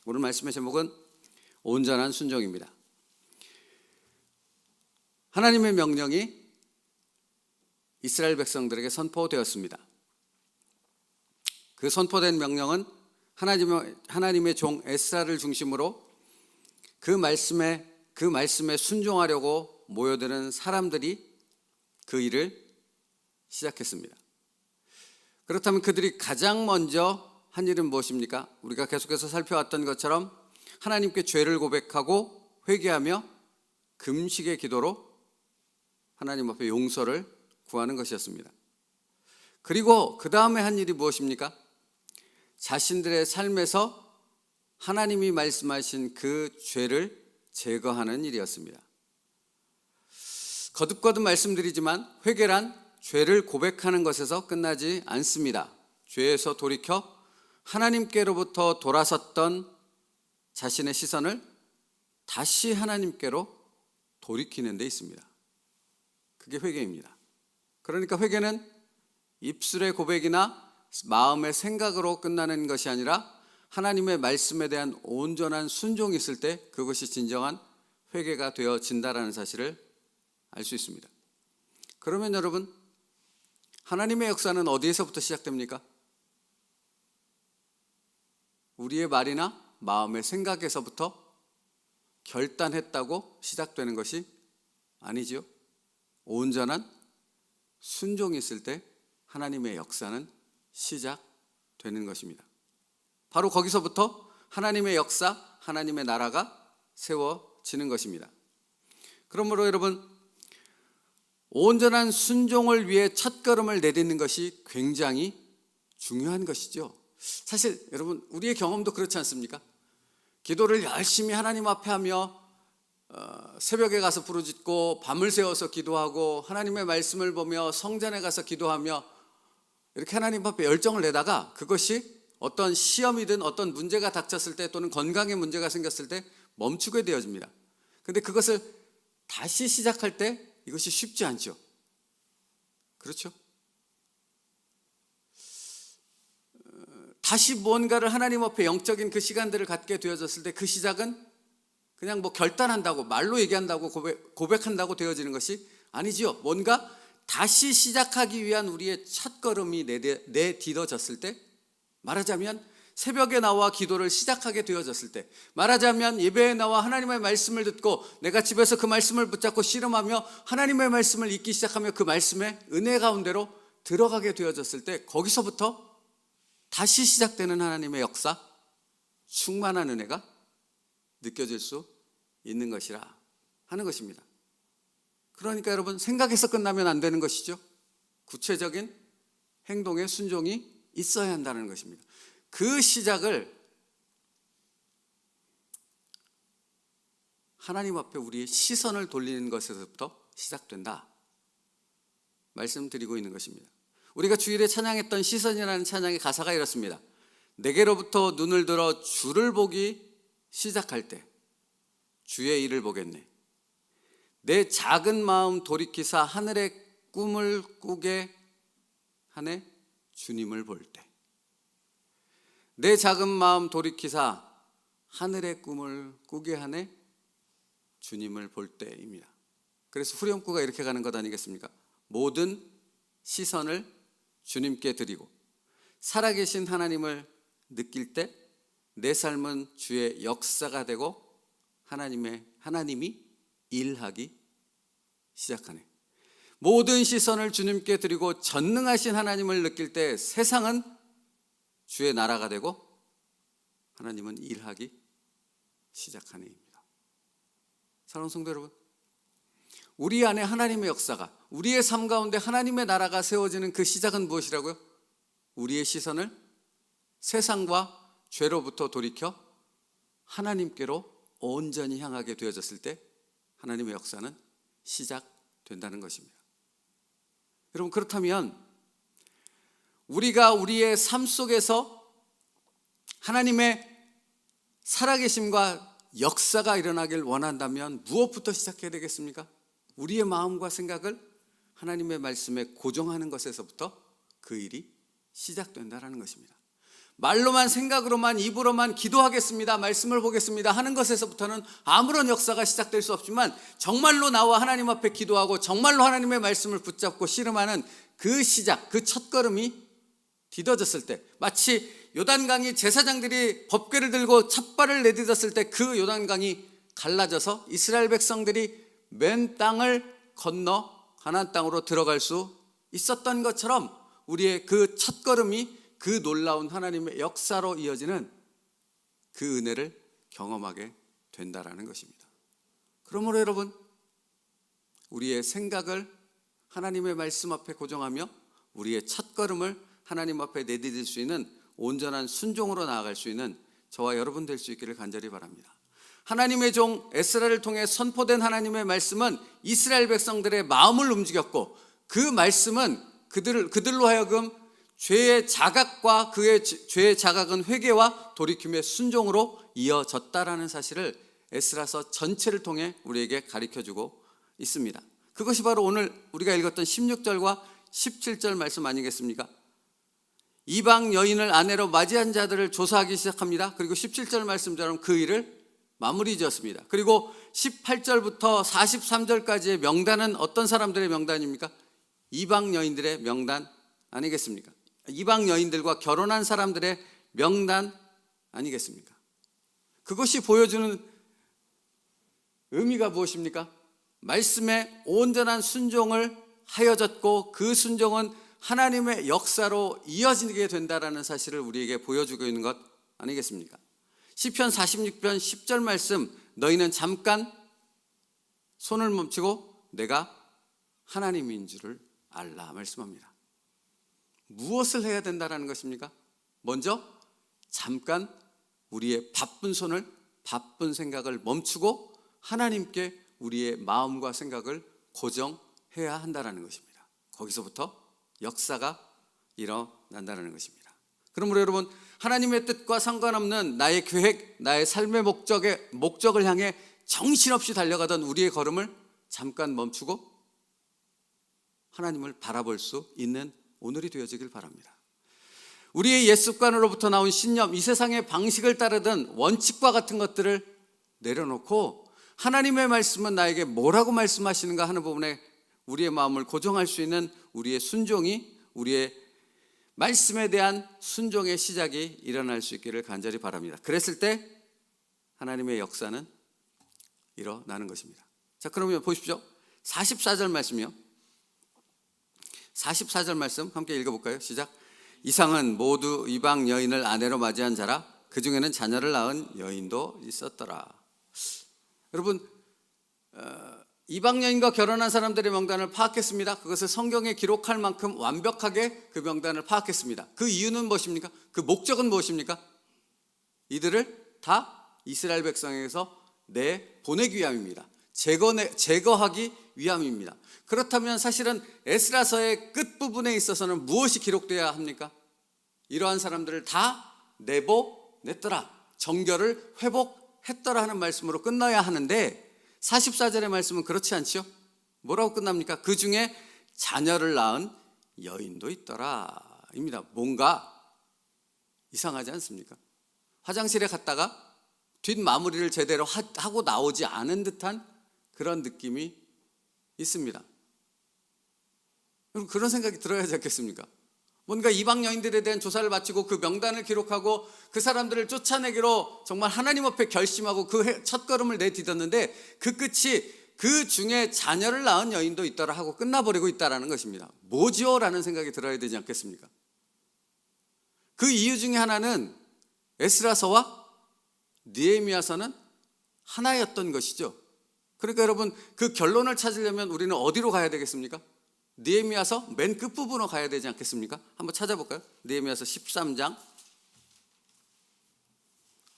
오늘 말씀의 제목은 온전한 순종입니다. 하나님의 명령이 이스라엘 백성들에게 선포되었습니다. 그 선포된 명령은 하나님의 종 에스라를 중심으로 그 말씀에 순종하려고 모여드는 사람들이 그 일을 시작했습니다. 그렇다면 그들이 가장 먼저 한 일은 무엇입니까? 우리가 계속해서 살펴왔던 것처럼 하나님께 죄를 고백하고 회개하며 금식의 기도로 하나님 앞에 용서를 구하는 것이었습니다. 그리고 그 다음에 한 일이 무엇입니까? 자신들의 삶에서 하나님이 말씀하신 그 죄를 제거하는 일이었습니다. 거듭거듭 말씀드리지만 회개란 죄를 고백하는 것에서 끝나지 않습니다. 죄에서 돌이켜 하나님께로부터 돌아섰던 자신의 시선을 다시 하나님께로 돌이키는 데 있습니다. 그게 회개입니다. 그러니까 회개는 입술의 고백이나 마음의 생각으로 끝나는 것이 아니라 하나님의 말씀에 대한 온전한 순종이 있을 때 그것이 진정한 회개가 되어진다라는 사실을 알 수 있습니다. 그러면 여러분, 하나님의 역사는 어디에서부터 시작됩니까? 우리의 말이나 마음의 생각에서부터 결단했다고 시작되는 것이 아니지요. 온전한 순종이 있을 때 하나님의 역사는 시작되는 것입니다. 바로 거기서부터 하나님의 역사, 하나님의 나라가 세워지는 것입니다. 그러므로 여러분, 온전한 순종을 위해 첫걸음을 내딛는 것이 굉장히 중요한 것이죠. 사실 여러분, 우리의 경험도 그렇지 않습니까? 기도를 열심히 하나님 앞에 하며 새벽에 가서 부르짖고 밤을 새워서 기도하고 하나님의 말씀을 보며 성전에 가서 기도하며 이렇게 하나님 앞에 열정을 내다가 그것이 어떤 시험이든 어떤 문제가 닥쳤을 때 또는 건강에 문제가 생겼을 때 멈추게 되어집니다. 그런데 그것을 다시 시작할 때 이것이 쉽지 않죠. 그렇죠? 다시 무언가를 하나님 앞에 영적인 그 시간들을 갖게 되어졌을 때 그 시작은 그냥 결단한다고 말로 얘기한다고 고백한다고 되어지는 것이 아니지요. 뭔가 다시 시작하기 위한 우리의 첫걸음이 내딛어졌을 때, 말하자면 새벽에 나와 기도를 시작하게 되어졌을 때, 말하자면 예배에 나와 하나님의 말씀을 듣고 내가 집에서 그 말씀을 붙잡고 씨름하며 하나님의 말씀을 읽기 시작하며 그 말씀의 은혜 가운데로 들어가게 되어졌을 때 거기서부터 다시 시작되는 하나님의 역사, 충만한 은혜가 느껴질 수 있는 것이라 하는 것입니다. 그러니까 여러분, 생각에서 끝나면 안 되는 것이죠. 구체적인 행동의 순종이 있어야 한다는 것입니다. 그 시작을 하나님 앞에 우리의 시선을 돌리는 것에서부터 시작된다 말씀드리고 있는 것입니다. 우리가 주일에 찬양했던 시선이라는 찬양의 가사가 이렇습니다. 내게로부터 눈을 들어 주를 보기 시작할 때 주의 일을 보겠네. 내 작은 마음 돌이키사 하늘의 꿈을 꾸게 하네 주님을 볼 때. 내 작은 마음 돌이키사 하늘의 꿈을 꾸게 하네 주님을 볼 때입니다. 그래서 후렴구가 이렇게 가는 것 아니겠습니까? 모든 시선을 주님께 드리고 살아계신 하나님을 느낄 때 내 삶은 주의 역사가 되고 하나님이 일하기 시작하네. 모든 시선을 주님께 드리고 전능하신 하나님을 느낄 때 세상은 주의 나라가 되고 하나님은 일하기 시작하네입니다. 사랑하는 성도 여러분, 우리 안에 하나님의 역사가, 우리의 삶 가운데 하나님의 나라가 세워지는 그 시작은 무엇이라고요? 우리의 시선을 세상과 죄로부터 돌이켜 하나님께로 온전히 향하게 되어졌을 때 하나님의 역사는 시작된다는 것입니다. 여러분, 그렇다면 우리가 우리의 삶 속에서 하나님의 살아계심과 역사가 일어나길 원한다면 무엇부터 시작해야 되겠습니까? 우리의 마음과 생각을 하나님의 말씀에 고정하는 것에서부터 그 일이 시작된다는 것입니다. 말로만 생각으로만 입으로만 기도하겠습니다, 말씀을 보겠습니다 하는 것에서부터는 아무런 역사가 시작될 수 없지만, 정말로 나와 하나님 앞에 기도하고 정말로 하나님의 말씀을 붙잡고 씨름하는 그 시작, 그 첫걸음이 디뎌졌을 때, 마치 요단강이 제사장들이 법궤를 들고 첫발을 내딛었을 때 그 요단강이 갈라져서 이스라엘 백성들이 맨 땅을 건너 가나안 땅으로 들어갈 수 있었던 것처럼, 우리의 그 첫걸음이 그 놀라운 하나님의 역사로 이어지는 그 은혜를 경험하게 된다라는 것입니다. 그러므로 여러분, 우리의 생각을 하나님의 말씀 앞에 고정하며 우리의 첫걸음을 하나님 앞에 내디딜 수 있는 온전한 순종으로 나아갈 수 있는 저와 여러분 될 수 있기를 간절히 바랍니다. 하나님의 종 에스라를 통해 선포된 하나님의 말씀은 이스라엘 백성들의 마음을 움직였고, 그 말씀은 그들로 하여금 죄의 자각과 그의 죄의 자각은 회개와 돌이킴의 순종으로 이어졌다라는 사실을 에스라서 전체를 통해 우리에게 가르쳐주고 있습니다. 그것이 바로 오늘 우리가 읽었던 16절과 17절 말씀 아니겠습니까? 이방 여인을 아내로 맞이한 자들을 조사하기 시작합니다. 그리고 17절 말씀처럼 그 일을 마무리 지었습니다. 그리고 18절부터 43절까지의 명단은 어떤 사람들의 명단입니까? 이방 여인들의 명단 아니겠습니까? 이방 여인들과 결혼한 사람들의 명단 아니겠습니까? 그것이 보여주는 의미가 무엇입니까? 말씀에 온전한 순종을 하여졌고, 그 순종은 하나님의 역사로 이어지게 된다라는 사실을 우리에게 보여주고 있는 것 아니겠습니까? 시편 46편 10절 말씀, 너희는 잠깐 손을 멈추고 내가 하나님인 줄을 알라 말씀합니다. 무엇을 해야 된다라는 것입니까? 먼저 잠깐 우리의 바쁜 손을, 바쁜 생각을 멈추고 하나님께 우리의 마음과 생각을 고정해야 한다는 것입니다. 거기서부터 역사가 일어난다는 것입니다. 그러므로 여러분, 하나님의 뜻과 상관없는 나의 계획, 나의 삶의 목적을 향해 정신없이 달려가던 우리의 걸음을 잠깐 멈추고 하나님을 바라볼 수 있는 오늘이 되어지길 바랍니다. 우리의 옛 습관으로부터 나온 신념, 이 세상의 방식을 따르던 원칙과 같은 것들을 내려놓고 하나님의 말씀은 나에게 뭐라고 말씀하시는가 하는 부분에 우리의 마음을 고정할 수 있는 우리의 순종이, 우리의 말씀에 대한 순종의 시작이 일어날 수 있기를 간절히 바랍니다. 그랬을 때 하나님의 역사는 일어나는 것입니다. 자, 그러면 보십시오. 44절 말씀이요. 44절 말씀 함께 읽어볼까요? 시작. 이상은 모두 이방 여인을 아내로 맞이한 자라, 그 중에는 자녀를 낳은 여인도 있었더라. 여러분, 이방 여인과 결혼한 사람들의 명단을 파악했습니다. 그것을 성경에 기록할 만큼 완벽하게 그 명단을 파악했습니다. 그 이유는 무엇입니까? 그 목적은 무엇입니까? 이들을 다 이스라엘 백성에게서 내보내기 위함입니다. 제거하기 위함입니다. 그렇다면 사실은 에스라서의 끝부분에 있어서는 무엇이 기록되어야 합니까? 이러한 사람들을 다 내보냈더라, 정결을 회복했더라 하는 말씀으로 끝나야 하는데, 44절의 말씀은 그렇지 않죠? 뭐라고 끝납니까? 그 중에 자녀를 낳은 여인도 있더라 입니다. 뭔가 이상하지 않습니까? 화장실에 갔다가 뒷마무리를 제대로 하고 나오지 않은 듯한 그런 느낌이 있습니다. 여러분, 그런 생각이 들어야 하지 않겠습니까? 뭔가 이방 여인들에 대한 조사를 마치고 그 명단을 기록하고 그 사람들을 쫓아내기로 정말 하나님 앞에 결심하고 그 첫걸음을 내딛었는데, 그 끝이 그 중에 자녀를 낳은 여인도 있더라 하고 끝나버리고 있다라는 것입니다. 뭐지요? 라는 생각이 들어야 되지 않겠습니까? 그 이유 중에 하나는 에스라서와 느헤미야서는 하나였던 것이죠. 그러니까 여러분, 그 결론을 찾으려면 우리는 어디로 가야 되겠습니까? 느헤미야서 맨 끝부분으로 가야 되지 않겠습니까? 한번 찾아볼까요? 느헤미야서 13장.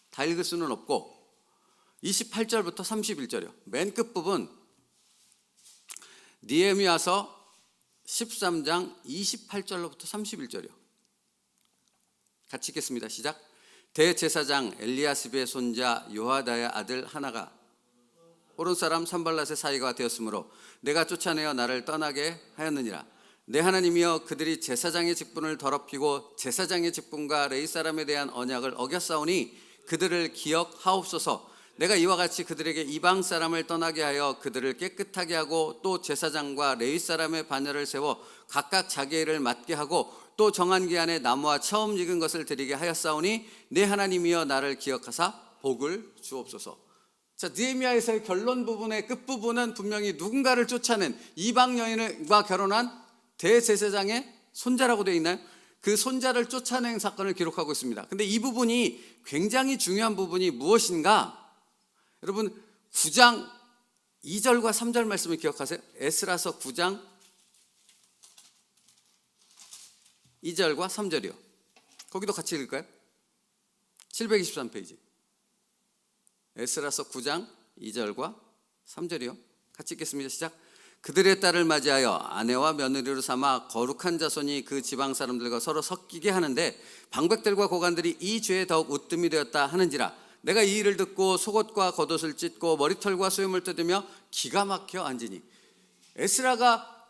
다 읽을 수는 없고 28절부터 31절이요. 맨 끝부분 느헤미야서 13장 28절로부터 31절이요. 같이 읽겠습니다. 시작. 대제사장 엘리야십의 손자 요하다의 아들 하나가 오른 사람 산발랏의 사이가 되었으므로 내가 쫓아내어 나를 떠나게 하였느니라. 내 하나님이여 그들이 제사장의 직분을 더럽히고 제사장의 직분과 레위 사람에 대한 언약을 어겼사오니 그들을 기억하옵소서. 내가 이와 같이 그들에게 이방 사람을 떠나게 하여 그들을 깨끗하게 하고 또 제사장과 레위 사람의 반열을 세워 각각 자기의 일을 맡게 하고 또 정한 기한에 나무와 처음 익은 것을 드리게 하였사오니 내 하나님이여 나를 기억하사 복을 주옵소서. 자, 느헤미야에서의 결론 부분의 끝부분은 분명히 누군가를 쫓아낸 이방 여인과 결혼한 대제사장의 손자라고 되어 있나요? 그 손자를 쫓아낸 사건을 기록하고 있습니다. 근데 이 부분이 굉장히 중요한 부분이 무엇인가? 여러분 9장 2절과 3절 말씀을 기억하세요. 에스라서 9장 2절과 3절이요. 거기도 같이 읽을까요? 723페이지. 에스라서 9장 2절과 3절이요. 같이 읽겠습니다. 시작. 그들의 딸을 맞이하여 아내와 며느리로 삼아 거룩한 자손이 그 지방 사람들과 서로 섞이게 하는데 방백들과 고관들이 이 죄에 더욱 으뜸이 되었다 하는지라. 내가 이 일을 듣고 속옷과 겉옷을 찢고 머리털과 수염을 뜯으며 기가 막혀 앉으니. 에스라가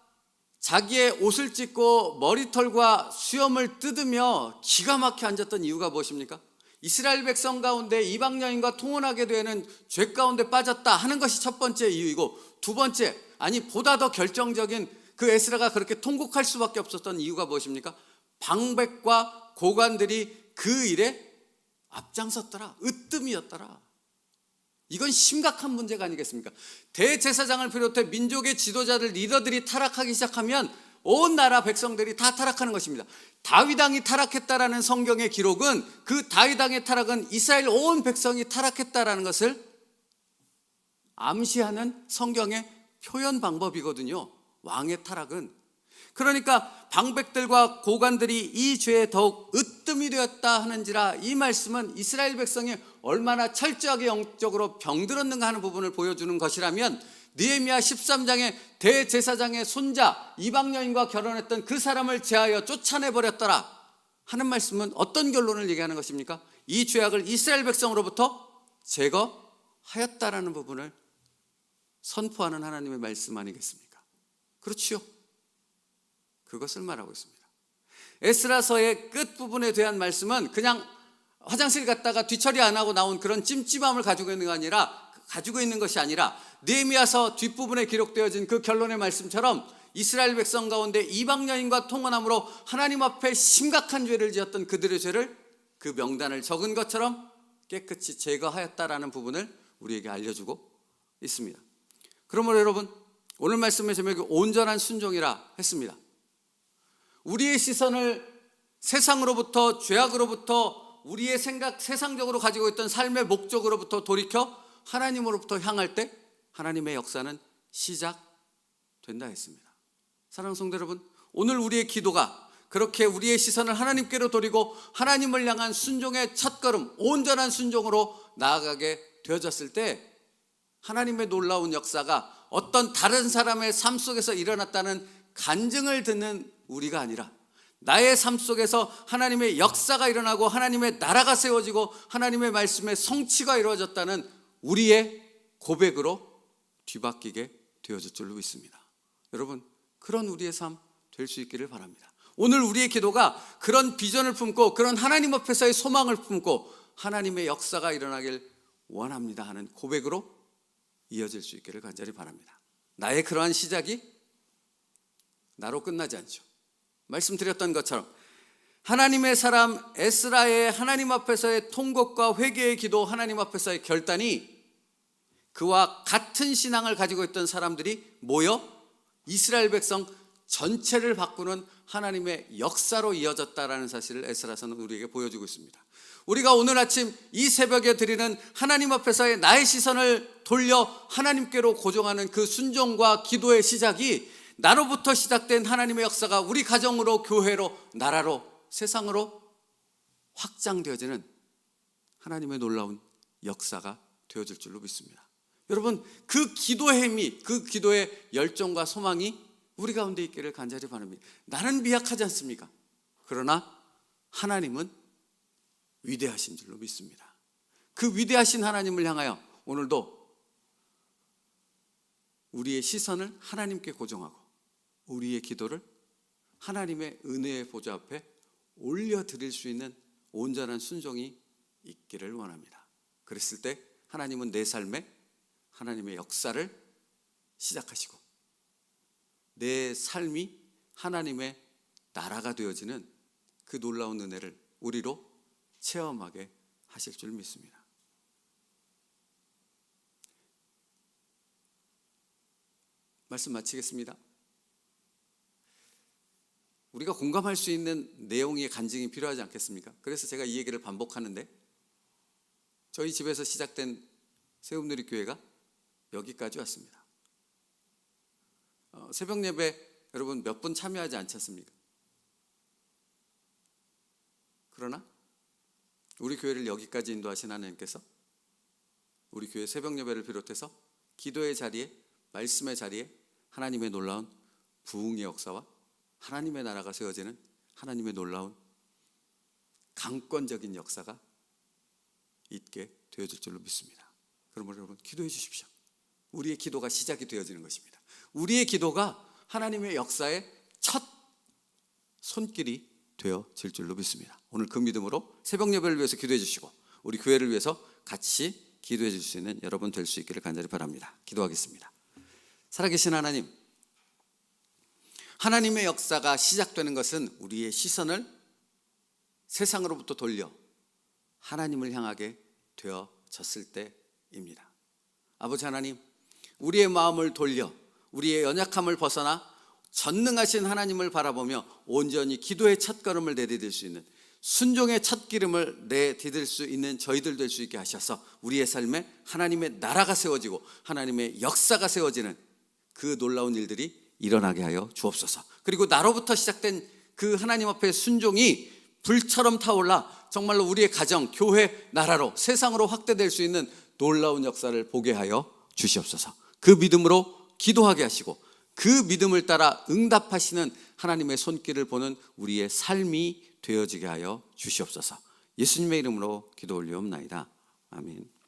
자기의 옷을 찢고 머리털과 수염을 뜯으며 기가 막혀 앉았던 이유가 무엇입니까? 이스라엘 백성 가운데 이방 여인과 통혼하게 되는 죄 가운데 빠졌다 하는 것이 첫 번째 이유이고, 두 번째, 아니 보다 더 결정적인 그 에스라가 그렇게 통곡할 수밖에 없었던 이유가 무엇입니까? 방백과 고관들이 그 일에 앞장섰더라. 으뜸이었더라. 이건 심각한 문제가 아니겠습니까? 대제사장을 비롯해 민족의 지도자들, 리더들이 타락하기 시작하면 온 나라 백성들이 다 타락하는 것입니다. 다윗 왕이 타락했다라는 성경의 기록은, 그 다윗 왕의 타락은 이스라엘 온 백성이 타락했다라는 것을 암시하는 성경의 표현 방법이거든요. 왕의 타락은. 그러니까 방백들과 고관들이 이 죄에 더욱 으뜸이 되었다 하는지라, 이 말씀은 이스라엘 백성이 얼마나 철저하게 영적으로 병들었는가 하는 부분을 보여주는 것이라면, 느헤미야 13장에 대제사장의 손자 이방 여인과 결혼했던 그 사람을 제하여 쫓아내버렸더라 하는 말씀은 어떤 결론을 얘기하는 것입니까? 이 죄악을 이스라엘 백성으로부터 제거하였다라는 부분을 선포하는 하나님의 말씀 아니겠습니까? 그렇지요. 그것을 말하고 있습니다. 에스라서의 끝부분에 대한 말씀은 그냥 화장실 갔다가 뒤처리 안 하고 나온 그런 찜찜함을 가지고 있는 것이 아니라 느헤미야서 뒷부분에 기록되어진 그 결론의 말씀처럼 이스라엘 백성 가운데 이방 여인과 통혼함으로 하나님 앞에 심각한 죄를 지었던 그들의 죄를, 그 명단을 적은 것처럼 깨끗이 제거하였다라는 부분을 우리에게 알려주고 있습니다. 그러므로 여러분, 오늘 말씀의 제목이 온전한 순종이라 했습니다. 우리의 시선을 세상으로부터, 죄악으로부터, 우리의 세상적으로 가지고 있던 삶의 목적으로부터 돌이켜 하나님으로부터 향할 때 하나님의 역사는 시작된다 했습니다. 사랑하는 성도 여러분, 오늘 우리의 기도가 그렇게 우리의 시선을 하나님께로 돌리고 하나님을 향한 순종의 첫걸음, 온전한 순종으로 나아가게 되어졌을 때 하나님의 놀라운 역사가 어떤 다른 사람의 삶 속에서 일어났다는 간증을 듣는 우리가 아니라, 나의 삶 속에서 하나님의 역사가 일어나고 하나님의 나라가 세워지고 하나님의 말씀의 성취가 이루어졌다는 우리의 고백으로 뒤바뀌게 되어질 줄로 믿습니다. 여러분, 그런 우리의 삶 될 수 있기를 바랍니다. 오늘 우리의 기도가 그런 비전을 품고 그런 하나님 앞에서의 소망을 품고 하나님의 역사가 일어나길 원합니다 하는 고백으로 이어질 수 있기를 간절히 바랍니다. 나의 그러한 시작이 나로 끝나지 않죠. 말씀드렸던 것처럼 하나님의 사람 에스라의 하나님 앞에서의 통곡과 회개의 기도, 하나님 앞에서의 결단이 그와 같은 신앙을 가지고 있던 사람들이 모여 이스라엘 백성 전체를 바꾸는 하나님의 역사로 이어졌다라는 사실을 에스라서는 우리에게 보여주고 있습니다. 우리가 오늘 아침 이 새벽에 드리는 하나님 앞에서의 나의 시선을 돌려 하나님께로 고정하는 그 순종과 기도의 시작이, 나로부터 시작된 하나님의 역사가 우리 가정으로, 교회로, 나라로, 세상으로 확장되어지는 하나님의 놀라운 역사가 되어질 줄로 믿습니다. 여러분, 그 기도의 힘이, 그 기도의 열정과 소망이 우리 가운데 있기를 간절히 바랍니다. 나는 미약하지 않습니까? 그러나 하나님은 위대하신 줄로 믿습니다. 그 위대하신 하나님을 향하여 오늘도 우리의 시선을 하나님께 고정하고 우리의 기도를 하나님의 은혜의 보좌 앞에 올려드릴 수 있는 온전한 순종이 있기를 원합니다. 그랬을 때 하나님은 내 삶에 하나님의 역사를 시작하시고 내 삶이 하나님의 나라가 되어지는 그 놀라운 은혜를 우리로 체험하게 하실 줄 믿습니다. 말씀 마치겠습니다. 우리가 공감할 수 있는 내용의 간증이 필요하지 않겠습니까? 그래서 제가 이 얘기를 반복하는데, 저희 집에서 시작된 세움누리교회가 여기까지 왔습니다. 새벽 예배 여러분 몇 분 참여하지 않지 않습니까? 그러나 우리 교회를 여기까지 인도하신 하나님께서 우리 교회 새벽 예배를 비롯해서 기도의 자리에, 말씀의 자리에 하나님의 놀라운 부흥의 역사와 하나님의 나라가 세워지는 하나님의 놀라운 강권적인 역사가 있게 되어질 줄로 믿습니다. 그러므로 여러분 기도해 주십시오. 우리의 기도가 시작이 되어지는 것입니다. 우리의 기도가 하나님의 역사의 첫 손길이 되어질 줄로 믿습니다. 오늘 그 믿음으로 새벽 예배를 위해서 기도해 주시고 우리 교회를 위해서 같이 기도해 줄 수 있는 여러분 될 수 있기를 간절히 바랍니다. 기도하겠습니다. 살아계신 하나님, 하나님의 역사가 시작되는 것은 우리의 시선을 세상으로부터 돌려 하나님을 향하게 되어졌을 때입니다. 아버지 하나님, 우리의 마음을 돌려 우리의 연약함을 벗어나 전능하신 하나님을 바라보며 온전히 기도의 첫걸음을 내디딜 수 있는, 순종의 첫 기름을 내디딜 수 있는 저희들 될 수 있게 하셔서 우리의 삶에 하나님의 나라가 세워지고 하나님의 역사가 세워지는 그 놀라운 일들이 일어나게 하여 주옵소서. 그리고 나로부터 시작된 그 하나님 앞에 순종이 불처럼 타올라 정말로 우리의 가정, 교회, 나라로, 세상으로 확대될 수 있는 놀라운 역사를 보게 하여 주시옵소서. 그 믿음으로 기도하게 하시고 그 믿음을 따라 응답하시는 하나님의 손길을 보는 우리의 삶이 되어지게 하여 주시옵소서. 예수님의 이름으로 기도 올리옵나이다. 아멘.